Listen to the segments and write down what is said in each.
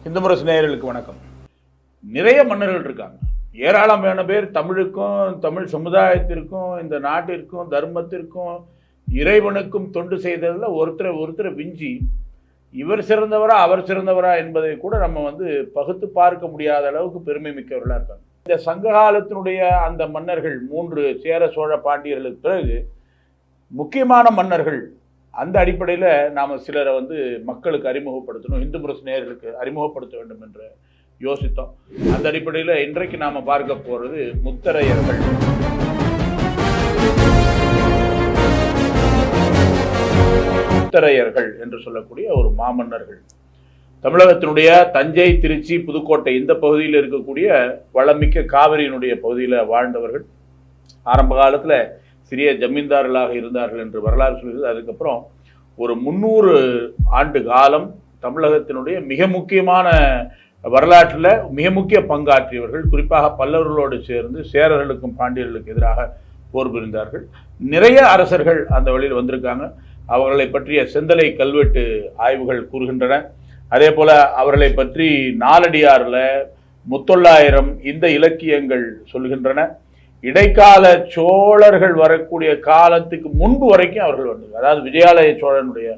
இந்து முரசு நேயர்களுக்கு வணக்கம். நிறைய மன்னர்கள் இருக்காங்க. ஏராளமான பேர் தமிழுக்கும் தமிழ் சமுதாயத்திற்கும் இந்த நாட்டிற்கும் தர்மத்திற்கும் இறைவனுக்கும் தொண்டு செய்ததில் ஒருத்தரை விஞ்சி இவர் சிறந்தவரா அவர் சிறந்தவரா என்பதை கூட நம்ம பகுத்து பார்க்க முடியாத அளவுக்கு பெருமை மிக்கவர்களாக இருக்காங்க. இந்த சங்க காலத்தினுடைய அந்த மன்னர்கள் 3 சேர சோழ பாண்டியர்களுக்கு பிறகு முக்கியமான மன்னர்கள் அந்த அடிப்படையில் நாம் சிலரை மக்களுக்கு அறிமுகப்படுத்தணும், இந்து முரசு நேயர்களுக்கு அறிமுகப்படுத்த வேண்டும் என்று யோசித்தோம். அந்த அடிப்படையில் இன்றைக்கு நாம் பார்க்க போகிறது முத்தரையர்கள். முத்தரையர்கள் என்று சொல்லக்கூடிய ஒரு மாமன்னர்கள். தமிழகத்தினுடைய தஞ்சை, திருச்சி, புதுக்கோட்டை இந்த பகுதியில் இருக்கக்கூடிய வளமிக்க காவிரியினுடைய பகுதியில் வாழ்ந்தவர்கள். ஆரம்ப காலத்தில் சிறிய ஜமீன்தார்களாக இருந்தார்கள் என்று வரலாறு சொல்கிறது. அதுக்கப்புறம் ஒரு 300 ஆண்டு காலம் தமிழகத்தினுடைய மிக முக்கியமான வரலாற்றில் மிக முக்கிய பங்காற்றியவர்கள். குறிப்பாக பல்லவர்களோடு சேர்ந்து சேரர்களுக்கும் பாண்டியர்களுக்கும் எதிராக போர் புரிந்தார்கள். நிறைய அரசர்கள் அந்த வழியில் வந்திருக்காங்க. அவர்களை பற்றிய செந்தலை கல்வெட்டு ஆய்வுகள் கூறுகின்றன. அதே போல அவர்களை பற்றி நாலடியாரில் முத்தொள்ளாயிரம் இந்த இலக்கியங்கள் சொல்கின்றன. இடைக்கால சோழர்கள் வரக்கூடிய காலத்துக்கு முன்பு வரைக்கும் அவர்கள் வந்தாங்க. அதாவது விஜயாலய சோழனுடைய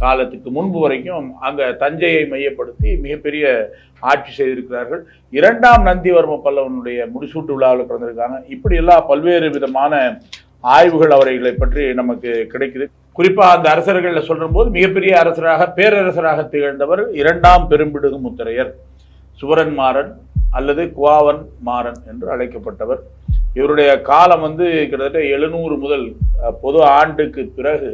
காலத்துக்கு முன்பு வரைக்கும் அங்கே தஞ்சையை மையப்படுத்தி மிகப்பெரிய ஆட்சி செய்திருக்கிறார்கள். 2ஆம் நந்திவர்ம பல்லவனுடைய முடிசூட்டு விழாவில் பிறந்திருக்காங்க. இப்படி எல்லாம் பல்வேறு விதமான ஆய்வுகள் அவர்களை பற்றி நமக்கு கிடைக்குது. குறிப்பாக அந்த அரசர்களில் சொல்லும் போது மிகப்பெரிய அரசராக பேரரசராக திகழ்ந்தவர் 2ஆம் பெரும்பிடுகு முத்தரையர் சுவரன் மாறன் அல்லது குவாவன் மாறன் என்று அழைக்கப்பட்டவர். இவருடைய காலம் கிட்டத்தட்ட 700 முதல் பொது ஆண்டுக்கு பிறகு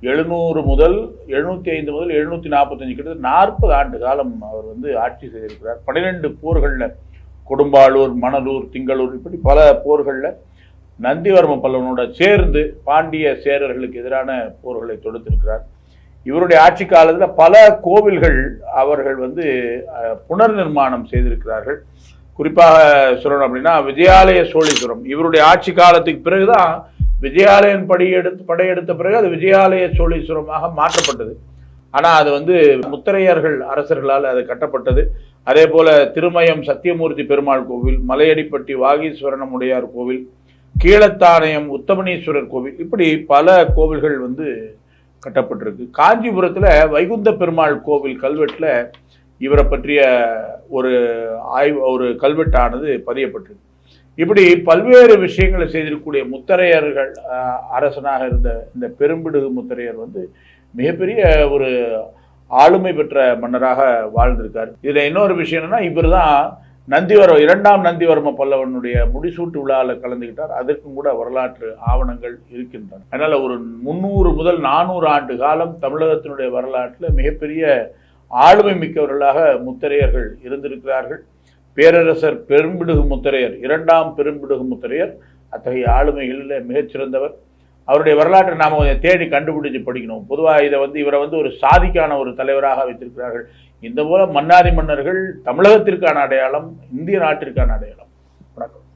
700 முதல் 705 முதல் 745 கிட்டத்தட்ட 40 ஆண்டு காலம் அவர் ஆட்சி செய்திருக்கிறார். 12 போர்களில் கொடும்பாளூர், மணலூர், திங்களூர் இப்படி பல போர்களில் நந்திவர்ம பல்லவனோட சேர்ந்து பாண்டிய சேரர்களுக்கு எதிரான போர்களை தொடுத்திருக்கிறார். இவருடைய ஆட்சி காலத்தில் பல கோவில்கள் அவர்கள் புனர் நிர்மாணம் செய்திருக்கிறார்கள். குறிப்பாக சொல்லணும் அப்படின்னா விஜயாலய சோழீஸ்வரம் இவருடைய ஆட்சி காலத்துக்கு பிறகுதான் விஜயாலயன் படையெடுத்த பிறகு அது விஜயாலய சோழீஸ்வரமாக மாற்றப்பட்டது. ஆனால் அது முத்தரையர்கள் அரசர்களால் அது கட்டப்பட்டது. அதே போல திருமயம் சத்தியமூர்த்தி பெருமாள் கோவில், மலையடிப்பட்டி வாகீஸ்வரனுடையார் கோவில், கீழத்தானயம் உத்தமனீஸ்வரர் கோவில் இப்படி பல கோவில்கள் கட்டப்பட்டிருக்கு. காஞ்சிபுரத்தில் வைகுந்த பெருமாள் கோவில் கல்வெட்டில் இவரை பற்றிய ஒரு கல்வெட்டானது பதியப்பட்டிருக்கு. இப்படி பல்வேறு விஷயங்களை செய்திருக்கக்கூடிய முத்தரையர்கள் அரசனாக இருந்த இந்த பெரும்பிடுகு முத்தரையர் மிகப்பெரிய ஒரு ஆளுமை பெற்ற மன்னராக வாழ்ந்திருக்கார். இதில் இன்னொரு விஷயம் என்னன்னா, இவர் தான் 2ஆம் நந்திவர்ம பல்லவனுடைய முடிசூட்டு விழாவில் கலந்துக்கிட்டார். அதற்கும் கூட வரலாற்று ஆவணங்கள் இருக்கின்றன. அதனால ஒரு 300 முதல் 400 ஆண்டு காலம் தமிழகத்தினுடைய வரலாற்றில் மிகப்பெரிய ஆளுமை மிக்கவர்களாக முத்தரையர்கள் இருந்திருக்கிறார்கள். பேரரசர் பெரும்பிடுகு முத்தரையர் 2ஆம் பெரும்பிடுகு முத்தரையர் அத்தகைய ஆளுமைகளில் மிகச்சிறந்தவர். அவருடைய வரலாற்றை நாம் கொஞ்சம் தேடி கண்டுபிடிச்சு படிக்கணும். பொதுவாக இவரை ஒரு சாதிக்கான ஒரு தலைவராக வைத்திருக்கிறார்கள். இந்த போல மன்னாதி மன்னர்கள் தமிழகத்திற்கான அடையாளம், இந்திய நாட்டிற்கான அடையாளம்.